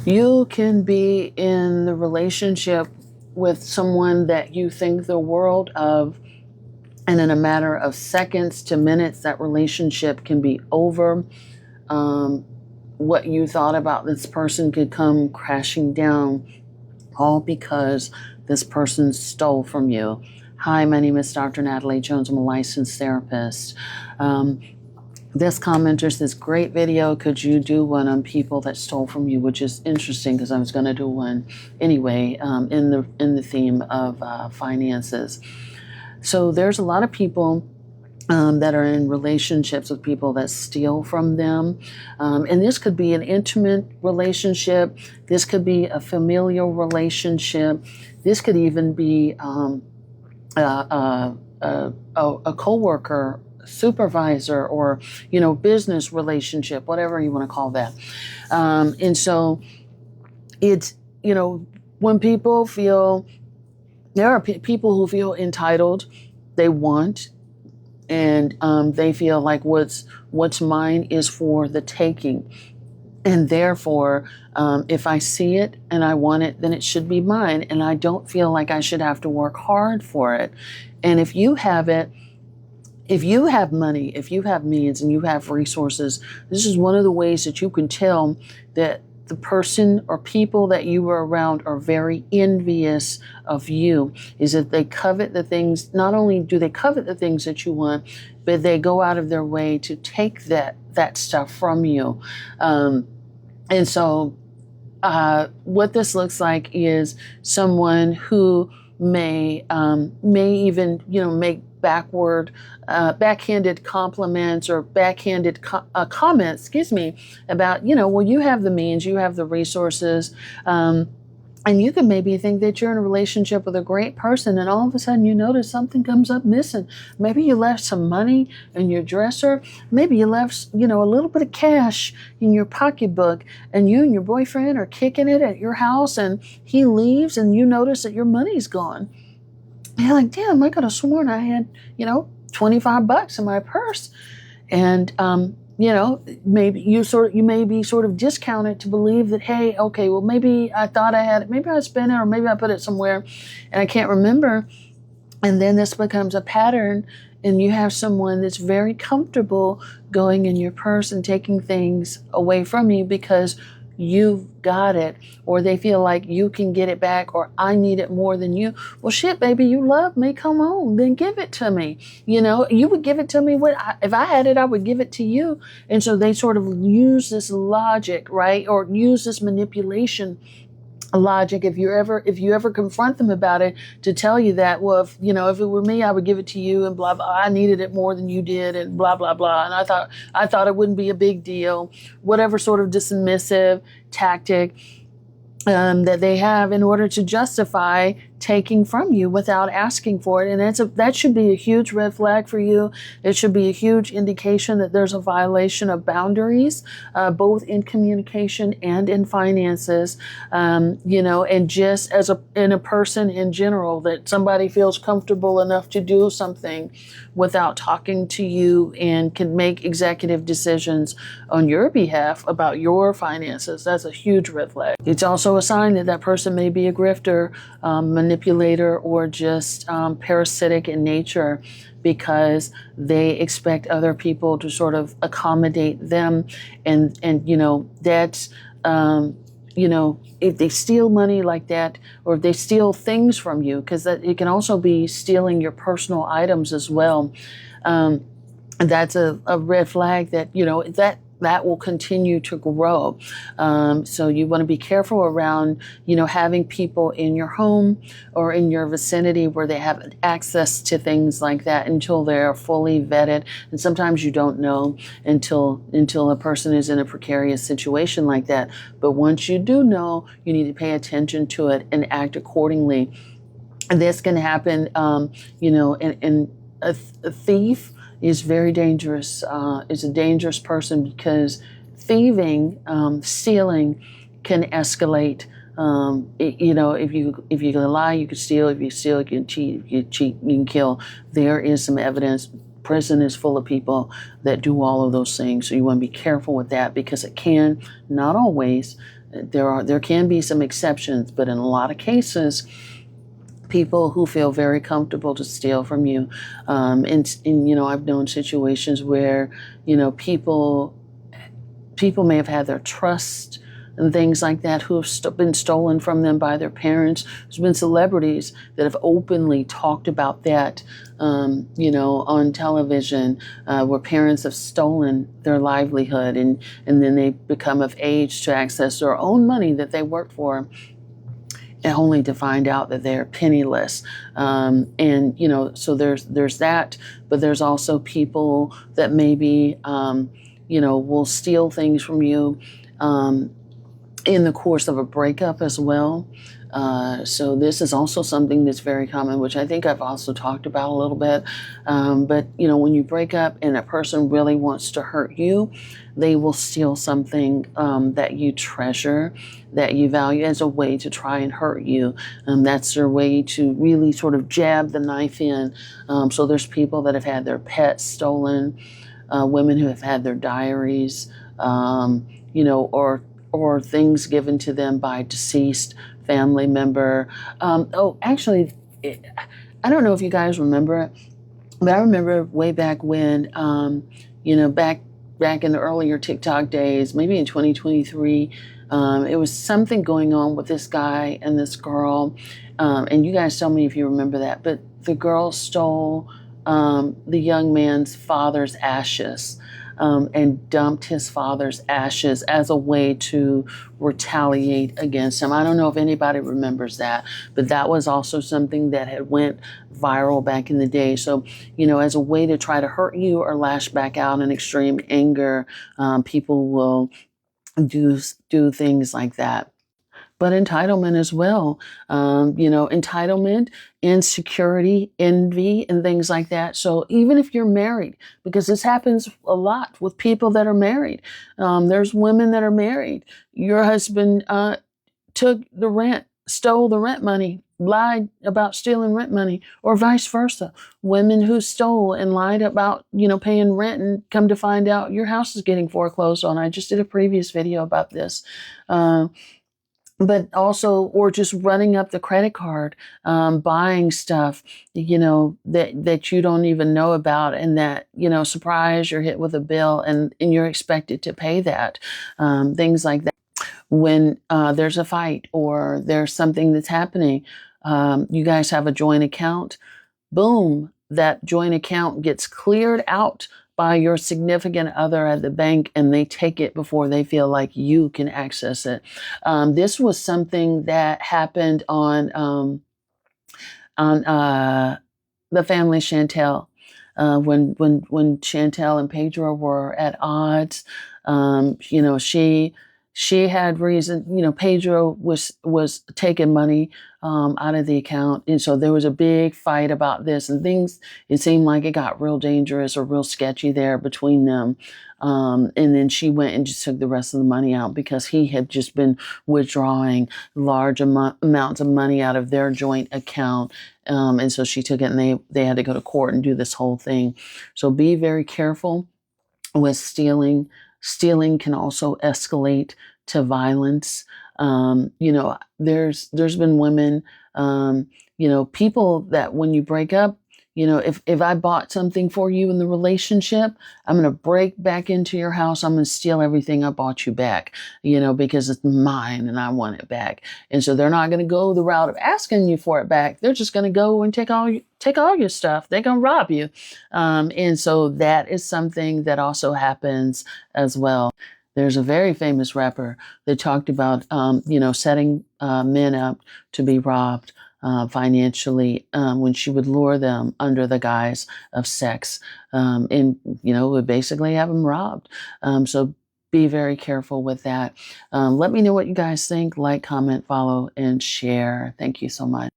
You can be in the relationship with someone that you think the world of, and in a matter of seconds to minutes, that relationship can be over. Um, what you thought about this person could come crashing down, all because this person stole from you. Hi, my name is Dr. Natalie Jones. I'm a licensed therapist. Um, this commenter says, great video. Could you do one on people that stole from you? Which is interesting because I was going to do one anyway in the theme of finances. So there's a lot of people that are in relationships with people that steal from them. And this could be an intimate relationship. This could be a familial relationship. This could even be a coworker, supervisor, or, business relationship, whatever you want to call that. And so it's, when people feel, there are people who feel entitled, they want, and they feel like what's mine is for the taking. And therefore, if I see it and I want it, then it should be mine. And I don't feel like I should have to work hard for it. And if you have it, if you have money, if you have means and you have resources, this is one of the ways that you can tell that the person or people that you were around are very envious of you, is that they covet the things. Not only do they covet the things that you want, but they go out of their way to take that stuff from you. And so what this looks like is someone who may even, make backhanded compliments or backhanded comments, about, well, you have the means, you have the resources, and you can maybe think that you're in a relationship with a great person, and all of a sudden you notice something comes up missing. Maybe you left some money in your dresser. Maybe you left, a little bit of cash in your pocketbook, and you and your boyfriend are kicking it at your house, and he leaves, and you notice that your money's gone. And you're like, damn, I could have sworn I had, $25 in my purse. And, maybe you may be sort of discounted to believe that, hey, okay, well, maybe I thought I had it, maybe I spent it, or maybe I put it somewhere and I can't remember. And then this becomes a pattern, and you have someone that's very comfortable going in your purse and taking things away from you because you've got it, or they feel like you can get it back, or I need it more than you. Well, shit, baby, you love me. Come on, then give it to me. You would give it to me. If I had it, I would give it to you. And so they sort of use this logic, right? Or use this manipulation logic, if you ever confront them about it, to tell you that, well, if it were me, I would give it to you, and blah blah, I needed it more than you did, and blah blah blah, and I thought it wouldn't be a big deal, whatever sort of dismissive tactic that they have in order to justify taking from you without asking for it. And that should be a huge red flag for you. It should be a huge indication that there's a violation of boundaries, both in communication and in finances, and just in a person in general, that somebody feels comfortable enough to do something without talking to you and can make executive decisions on your behalf about your finances. That's a huge red flag. It's also a sign that person may be a grifter, manipulator, or just parasitic in nature, because they expect other people to sort of accommodate them, and that's if they steal money like that, or if they steal things from you, because it can also be stealing your personal items as well. That's a red flag that will continue to grow. So you want to be careful around, having people in your home or in your vicinity where they have access to things like that until they're fully vetted. And sometimes you don't know until a person is in a precarious situation like that. But once you do know, you need to pay attention to it and act accordingly. And this can happen, and a thief is very dangerous, is a dangerous person, because thieving, stealing can escalate. If you can lie, you can steal. If you steal, you can cheat. If you cheat, you can kill. There is some evidence. Prison is full of people that do all of those things. So you want to be careful with that, because it can, not always, There can be some exceptions, but in a lot of cases, people who feel very comfortable to steal from you. And I've known situations where, people may have had their trust and things like that who have been stolen from them by their parents. There's been celebrities that have openly talked about that, on television, where parents have stolen their livelihood, and then they become of age to access their own money that they worked for, and only to find out that they're penniless. So there's that, but there's also people that maybe, will steal things from you in the course of a breakup as well. So this is also something that's very common, which I think I've also talked about a little bit. But when you break up and a person really wants to hurt you, they will steal something that you treasure, that you value, as a way to try and hurt you. That's their way to really sort of jab the knife in. So there's people that have had their pets stolen, women who have had their diaries, or things given to them by a deceased family member. Actually, I don't know if you guys remember it, but I remember way back when, back in the earlier TikTok days, maybe in 2023, it was something going on with this guy and this girl. And you guys tell me if you remember that, but the girl stole the young man's father's ashes. And dumped his father's ashes as a way to retaliate against him. I don't know if anybody remembers that, but that was also something that had went viral back in the day. So, as a way to try to hurt you or lash back out in extreme anger, people will do things like that. But entitlement as well, entitlement, insecurity, envy, and things like that. So even if you're married, because this happens a lot with people that are married, there's women that are married. Your husband took the rent, stole the rent money, lied about stealing rent money, or vice versa. Women who stole and lied about, paying rent, and come to find out your house is getting foreclosed on. I just did a previous video about this. But also, or just running up the credit card, buying stuff, that you don't even know about, and that, surprise, you're hit with a bill and you're expected to pay that, things like that. When there's a fight or there's something that's happening, you guys have a joint account, boom, that joint account gets cleared out by your significant other at the bank, and they take it before they feel like you can access it. This was something that happened on the family Chantel. When Chantel and Pedro were at odds, she had reason. Pedro was taking money out of the account, and so there was a big fight about this, and things. It seemed like it got real dangerous or real sketchy there between them. And then she went and just took the rest of the money out because he had just been withdrawing large amounts of money out of their joint account. And so she took it, and they had to go to court and do this whole thing. So be very careful with stealing. Stealing can also escalate to violence. There's been women, people that when you break up, if I bought something for you in the relationship, I'm going to break back into your house. I'm going to steal everything I bought you back, because it's mine and I want it back. And so they're not going to go the route of asking you for it back. They're just going to go and take all your stuff. They're going to rob you. And so that is something that also happens as well. There's a very famous rapper that talked about, setting men up to be robbed financially, when she would lure them under the guise of sex, and would basically have them robbed. So be very careful with that. Let me know what you guys think. Like, comment, follow, and share. Thank you so much.